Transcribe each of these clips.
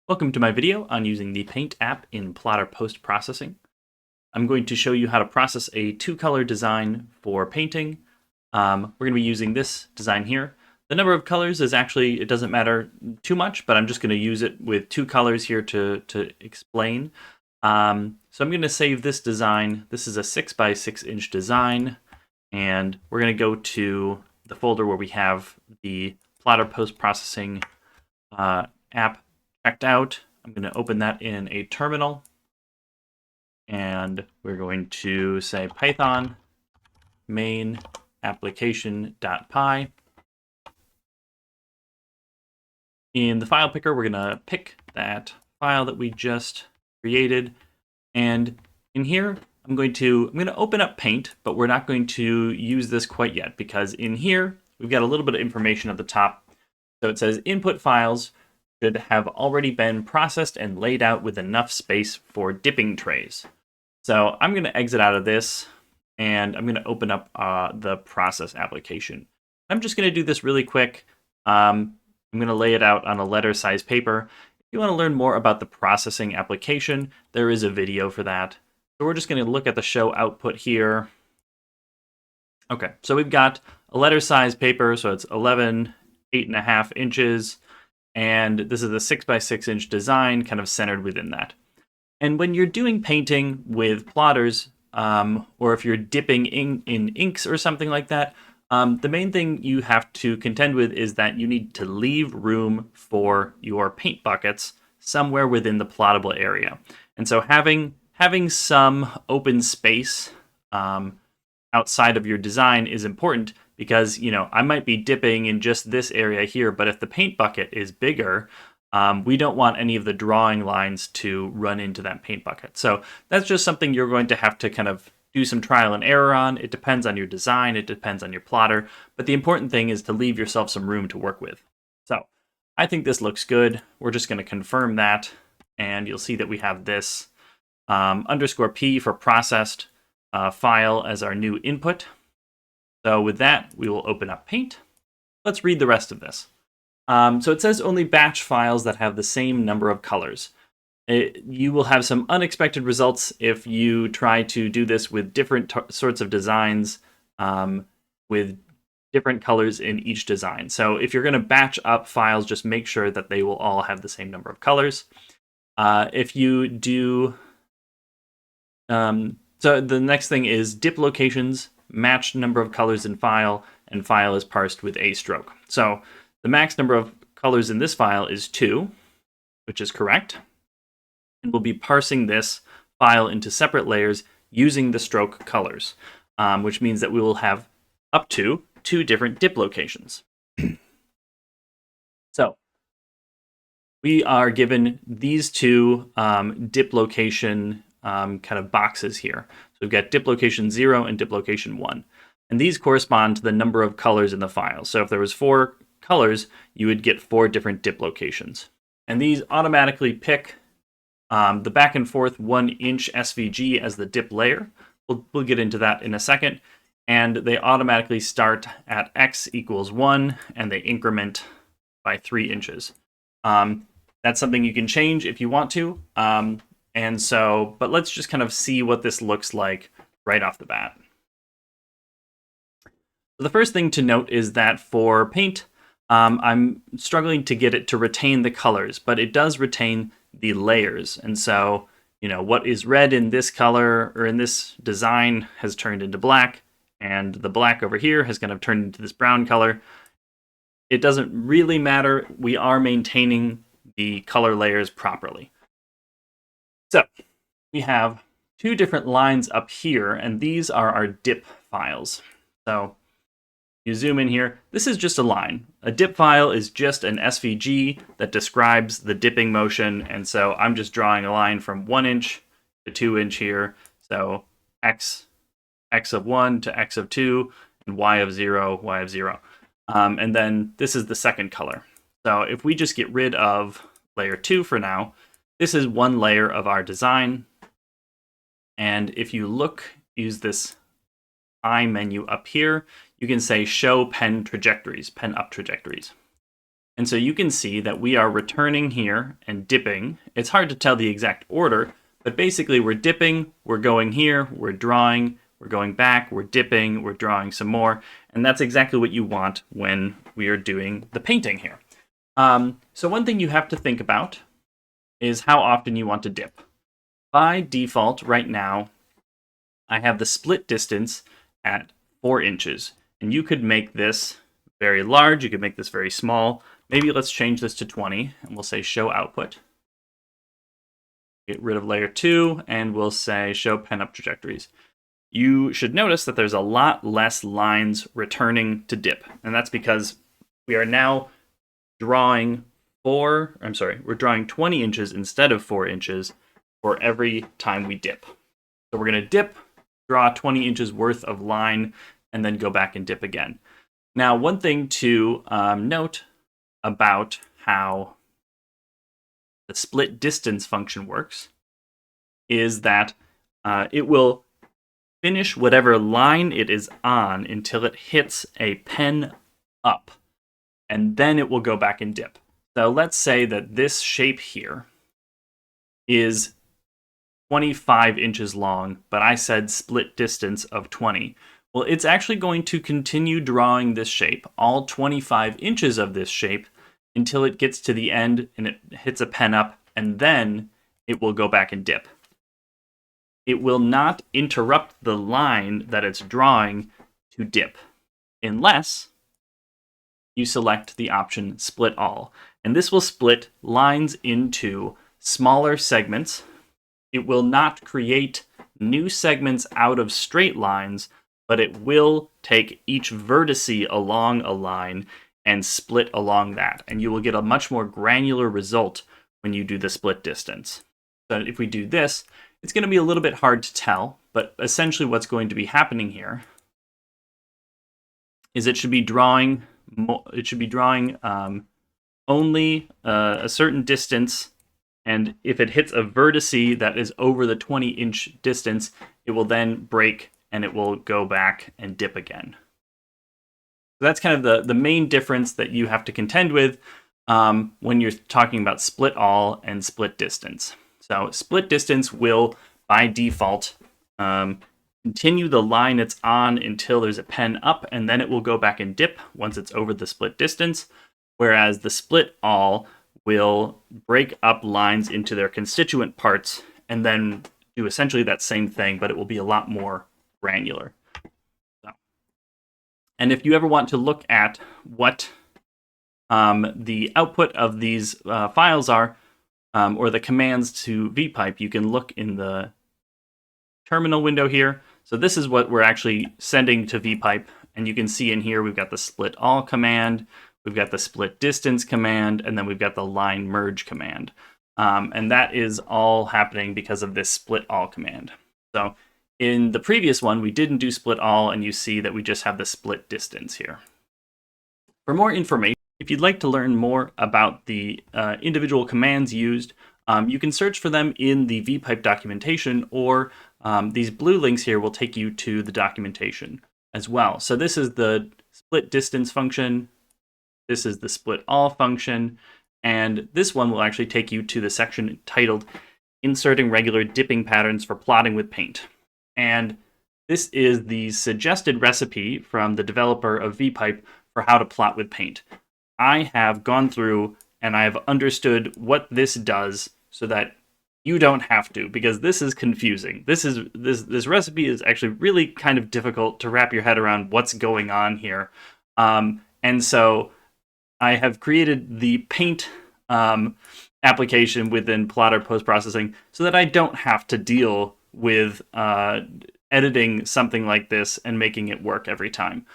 Welcome to my video on using the Paint app in Plotter post-processing. I'm going to show you how to process a two-color design for painting. We're going to be using this design here. The number of colors is actually, it doesn't matter too much, but I'm just going to use it with two colors here to explain. So I'm going to save this design. This is a 6x6" design, and we're going to go to the folder where we have the Plotter post-processing app checked out. I'm going to open that in a terminal, and we're going to say Python main application.py. In the file picker, we're going to pick that file that we just created, and in here I'm going to open up Paint, but we're not going to use this quite yet because in here we've got a little bit of information at the top. So it says input files should have already been processed and laid out with enough space for dipping trays. So I'm going to exit out of this, and I'm going to open up the process application. I'm just going to do this really quick. I'm going to lay it out on a letter size paper. If you want to learn more about the processing application, there is a video for that. So we're just going to look at the show output here. Okay, so we've got a letter size paper, so it's 11, 8.5 inches. And this is a 6x6" design kind of centered within that. And when you're doing painting with plotters, or if you're dipping in inks or something like that, the main thing you have to contend with is that you need to leave room for your paint buckets somewhere within the plottable area. And so having some open space outside of your design is important because, you know, I might be dipping in just this area here, but if the paint bucket is bigger, we don't want any of the drawing lines to run into that paint bucket. So that's just something you're going to have to kind of do some trial and error on. It depends on your design, it depends on your plotter, but the important thing is to leave yourself some room to work with. So I think this looks good. We're just going to confirm that, and you'll see that we have this _p for processed file as our new input. So with that, we will open up Paint. Let's read the rest of this. So it says only batch files that have the same number of colors. You will have some unexpected results if you try to do this with different sorts of designs with different colors in each design. So if you're going to batch up files, just make sure that they will all have the same number of colors. If you do... so the next thing is dip locations, matched number of colors in file, and file is parsed with a stroke. So the max number of colors in this file is 2, which is correct. And we'll be parsing this file into separate layers using the stroke colors, which means that we will have up to 2 different dip locations. So we are given these 2 dip location kind of boxes here. So we've got dip location 0 and dip location 1. And these correspond to the number of colors in the file. So if there was 4 colors, you would get 4 different dip locations. And these automatically pick the back and forth 1-inch SVG as the dip layer. We'll get into that in a second. And they automatically start at x equals 1, and they increment by 3 inches. That's something you can change if you want to. And so, but let's just kind of see what this looks like right off the bat. So the first thing to note is that for Paint, I'm struggling to get it to retain the colors, but it does retain the layers. And so, you know, what is red in this color or in this design has turned into black, and the black over here has kind of turned into this brown color. It doesn't really matter. We are maintaining the color layers properly. So we have 2 different lines up here, and these are our dip files. So you zoom in here, this is just a line. A dip file is just an SVG that describes the dipping motion, and so I'm just drawing a line from 1 inch to 2 inch here. So x of 1 to x of 2, and y of 0, y of 0. And then this is the second color. So if we just get rid of layer 2 for now, this is 1 layer of our design. And if you use this eye menu up here, you can say show pen trajectories, pen up trajectories. And so you can see that we are returning here and dipping. It's hard to tell the exact order, but basically we're dipping, we're going here, we're drawing, we're going back, we're dipping, we're drawing some more. And that's exactly what you want when we are doing the painting here. So one thing you have to think about is how often you want to dip. By default, right now, I have the split distance at 4 inches. And you could make this very large, you could make this very small. Maybe let's change this to 20, and we'll say show output. Get rid of layer 2, and we'll say show pen up trajectories. You should notice that there's a lot less lines returning to dip, and that's because we are now drawing we're drawing 20 inches instead of 4 inches for every time we dip. So we're going to dip, draw 20 inches worth of line, and then go back and dip again. Now, one thing to note about how the split distance function works is that it will finish whatever line it is on until it hits a pen up, and then it will go back and dip. So let's say that this shape here is 25 inches long, but I said split distance of 20. Well, it's actually going to continue drawing this shape, all 25 inches of this shape, until it gets to the end and it hits a pen up, and then it will go back and dip. It will not interrupt the line that it's drawing to dip, unless you select the option Split All. And this will split lines into smaller segments. It will not create new segments out of straight lines, but it will take each vertice along a line and split along that. And you will get a much more granular result when you do the split distance. So if we do this, it's going to be a little bit hard to tell, but essentially what's going to be happening here is it should be drawing only a certain distance, and if it hits a vertice that is over the 20-inch distance, it will then break and it will go back and dip again. So that's kind of the main difference that you have to contend with when you're talking about split all and split distance. So split distance will, by default, continue the line it's on until there's a pen up, and then it will go back and dip once it's over the split distance, whereas the split all will break up lines into their constituent parts and then do essentially that same thing, but it will be a lot more granular. So, and if you ever want to look at what the output of these files are, or the commands to VPipe, you can look in the terminal window here. So this is what we're actually sending to VPipe, and you can see in here we've got the split all command, we've got the split distance command, and then we've got the line merge command. And that is all happening because of this split all command. So in the previous one, we didn't do split all, and you see that we just have the split distance here. For more information, if you'd like to learn more about the individual commands used, you can search for them in the VPipe documentation, or these blue links here will take you to the documentation as well. So this is the split distance function, this is the split all function, and this one will actually take you to the section titled Inserting Regular Dipping Patterns for Plotting with Paint. And this is the suggested recipe from the developer of VPipe for how to plot with paint. I have gone through and I have understood what this does so that you don't have to, because this is confusing. This recipe is actually really kind of difficult to wrap your head around what's going on here. And so I have created the paint application within Plotter post-processing so that I don't have to deal with editing something like this and making it work every time.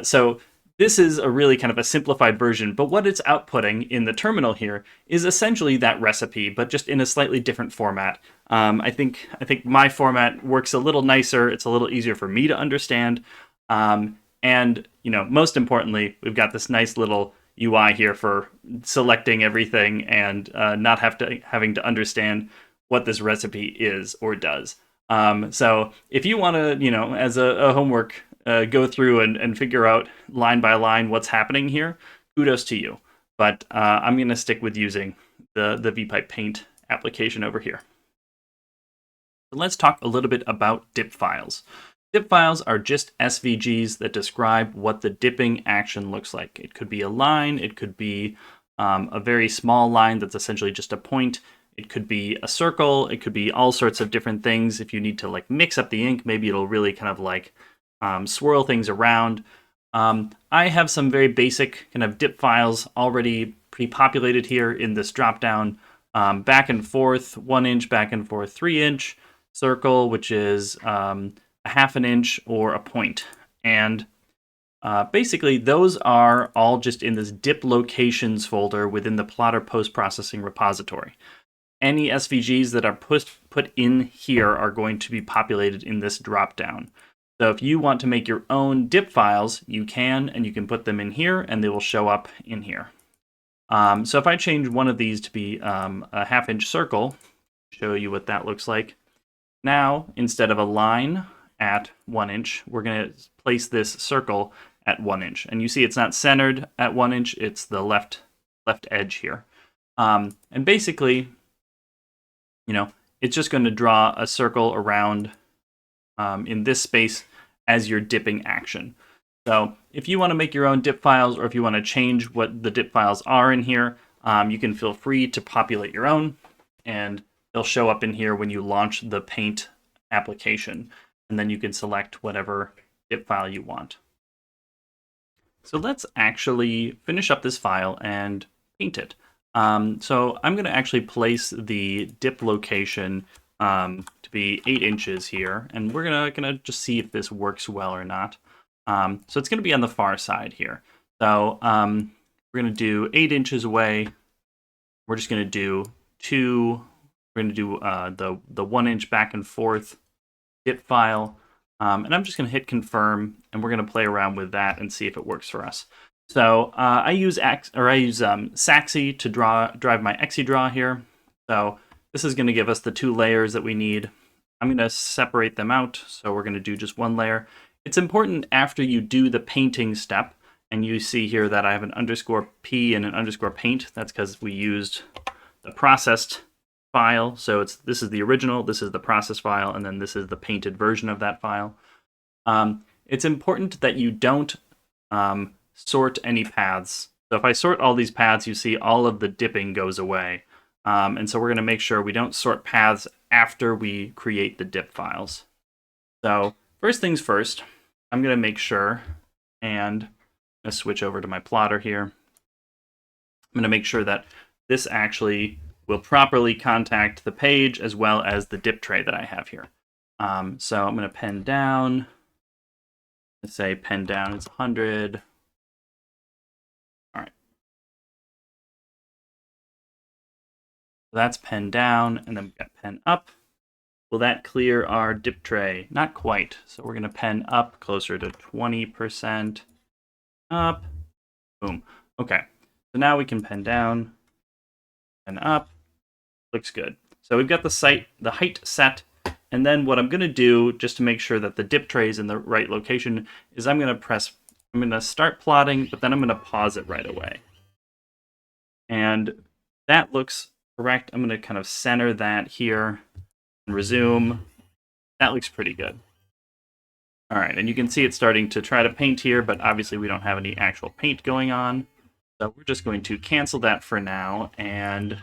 So this is a really kind of a simplified version, but what it's outputting in the terminal here is essentially that recipe, but just in a slightly different format. I think my format works a little nicer. It's a little easier for me to understand. And most importantly, we've got this nice little UI here for selecting everything and not having to understand what this recipe is or does. So if you want to, as a homework, go through and figure out line by line what's happening here, kudos to you. but I'm going to stick with using the VPipe Paint application over here. So let's talk a little bit about dip files. Dip files are just SVGs that describe what the dipping action looks like. It could be a line, it could be a very small line that's essentially just a point. It could be a circle, it could be all sorts of different things. If you need to like mix up the ink, maybe it'll really kind of like swirl things around. I have some very basic kind of dip files already pre-populated here in this dropdown. Back and forth, 1 inch, back and forth, 3 inch, circle, which is a 1/2 inch or a point. And basically, those are all just in this dip locations folder within the Plottr post-processing repository. Any SVGs that are put in here are going to be populated in this dropdown. So if you want to make your own dip files, you can, and you can put them in here, and they will show up in here. So if I change one of these to be a 1/2 inch circle, show you what that looks like. Now, instead of a line at 1 inch, we're going to place this circle at 1 inch. And you see it's not centered at 1 inch, it's the left edge here. And basically, you know, it's just going to draw a circle around in this space as your dipping action. So if you want to make your own dip files, or if you want to change what the dip files are in here, you can feel free to populate your own, and they'll show up in here when you launch the Paint application, and then you can select whatever dip file you want. So let's actually finish up this file and paint it. So I'm going to actually place the dip location to be 8 inches here, and we're gonna just see if this works well or not. So it's gonna be on the far side here. So we're gonna do 8 inches away. We're just gonna do we're gonna do the 1 inch back and forth dip file, and I'm just gonna hit confirm, and we're gonna play around with that and see if it works for us. So I use Saxi to drive my ExeDraw here. So this is going to give us the 2 layers that we need. I'm going to separate them out, so we're going to do just 1 layer. It's important after you do the painting step, and you see here that I have an _p and an _paint. That's because we used the processed file. So this is the original, this is the process file, and then this is the painted version of that file. It's important that you don't sort any paths. So if I sort all these paths, you see all of the dipping goes away. And so we're going to make sure we don't sort paths after we create the dip files. So first things first, I'm going to make sure, and I'm going to switch over to my plotter here. I'm going to make sure that this actually will properly contact the page as well as the dip tray that I have here. So I'm going to pen down. Let's say pen down is 100. That's pen down, and then we've got pen up. Will that clear our dip tray? Not quite. So we're going to pen up closer to 20% up. Boom. Okay. So now we can pen down and up. Looks good. So we've got the height set. And then what I'm going to do, just to make sure that the dip tray is in the right location, is I'm going to start plotting, but then I'm going to pause it right away. And that looks correct. I'm going to kind of center that here and resume. That looks pretty good. All right, and you can see it's starting to try to paint here, but obviously we don't have any actual paint going on. So we're just going to cancel that for now, and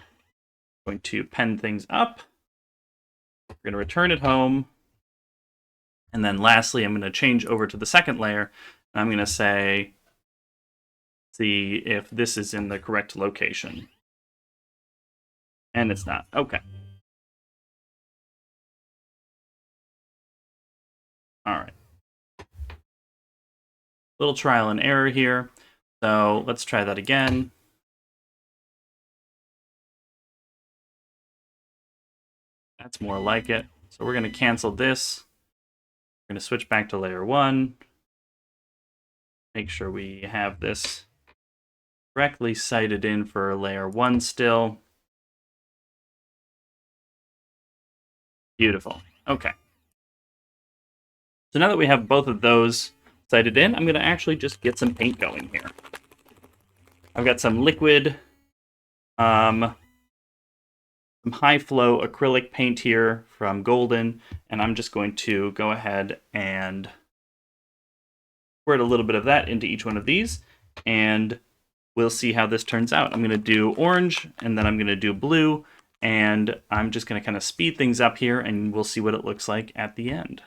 going to pen things up. We're going to return it home. And then lastly, I'm going to change over to the second layer, and I'm going to say, see if this is in the correct location. And it's not. Okay. All right. Little trial and error here. So let's try that again. That's more like it. So we're going to cancel this. We're going to switch back to layer 1. Make sure we have this correctly sighted in for layer 1 still. Beautiful. Okay. So now that we have both of those sighted in, I'm going to actually just get some paint going here. I've got some liquid, some high flow acrylic paint here from Golden, and I'm just going to go ahead and squirt a little bit of that into each one of these, and we'll see how this turns out. I'm going to do orange, and then I'm going to do blue, and I'm just going to kind of speed things up here, and we'll see what it looks like at the end.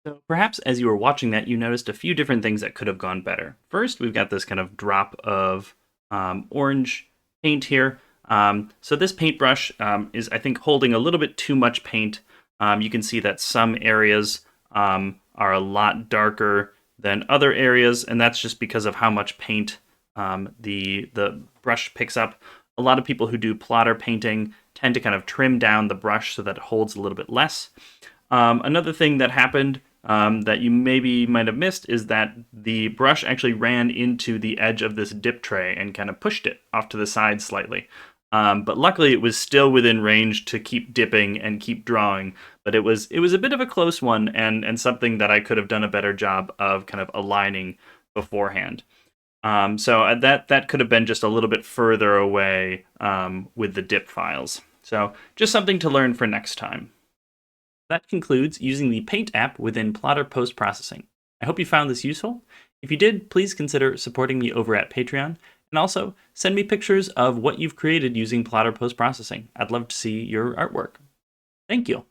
So perhaps as you were watching that, you noticed a few different things that could have gone better. First, we've got this kind of drop of orange paint here. So this paintbrush is, I think, holding a little bit too much paint. You can see that some areas are a lot darker than other areas, and that's just because of how much paint the brush picks up. A lot of people who do plotter painting tend to kind of trim down the brush so that it holds a little bit less. Another thing that happened that you maybe might have missed is that the brush actually ran into the edge of this dip tray and kind of pushed it off to the side slightly. But luckily it was still within range to keep dipping and keep drawing. But it was a bit of a close one, and something that I could have done a better job of kind of aligning beforehand. So that could have been just a little bit further away with the dip files. So just something to learn for next time. That concludes using the Paint app within Plottr post-processing. I hope you found this useful. If you did, please consider supporting me over at Patreon, and also send me pictures of what you've created using Plottr post-processing. I'd love to see your artwork. Thank you.